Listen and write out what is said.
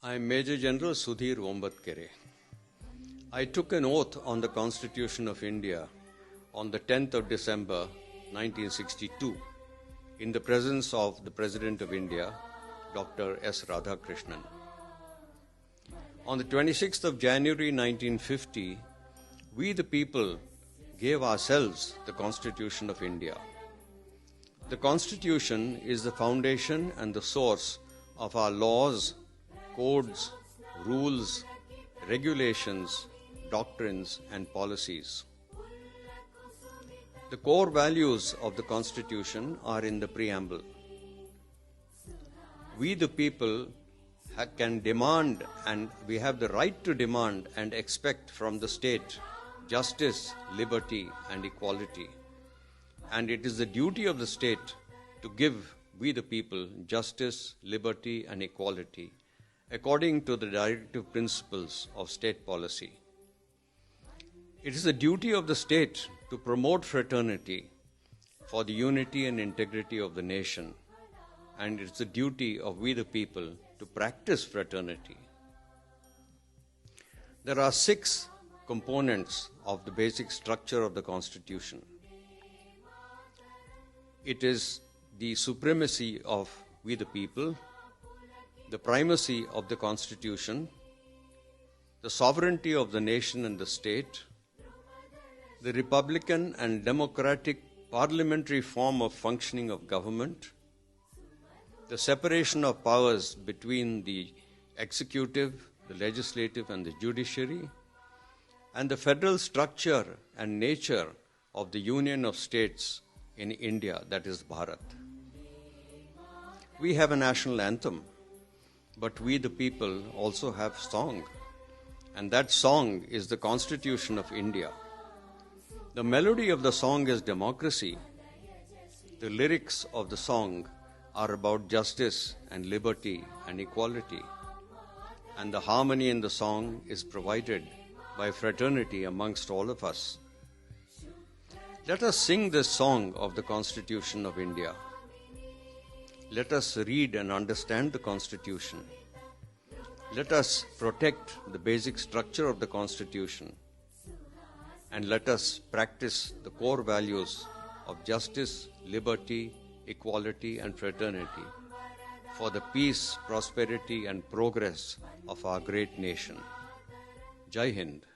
I am Major General Sudhir Vombatkere. I took an oath on the Constitution of India on the 10th of December 1962 in the presence of the President of India, Dr. S. Radhakrishnan. On the 26th of January 1950, we the people gave ourselves the Constitution of India. The Constitution is the foundation and the source of our laws, codes, rules, regulations, doctrines, and policies. The core values of the Constitution are in the preamble. We the people can demand, and we have the right to demand and expect from the state justice, liberty, and equality. And it is the duty of the state to give we the people justice, liberty, and equality according to the directive principles of state policy. It is the duty of the state to promote fraternity for the unity and integrity of the nation, and it's the duty of we the people to practice fraternity. There are 6 components of the basic structure of the Constitution. It is the supremacy of we the people, the primacy of the Constitution, the sovereignty of the nation and the state, the republican and democratic parliamentary form of functioning of government, the separation of powers between the executive, the legislative, and the judiciary, and the federal structure and nature of the Union of States in India, that is Bharat. We have a national anthem, but we the people also have song, and that song is the Constitution of India. The melody of the song is democracy. The lyrics of the song are about justice and liberty and equality, and the harmony in the song is provided by fraternity amongst all of us. Let us sing this song of the Constitution of India. Let us read and understand the Constitution. Let us protect the basic structure of the Constitution, and let us practice the core values of justice, liberty, equality, and fraternity for the peace, prosperity, and progress of our great nation. Jai Hind.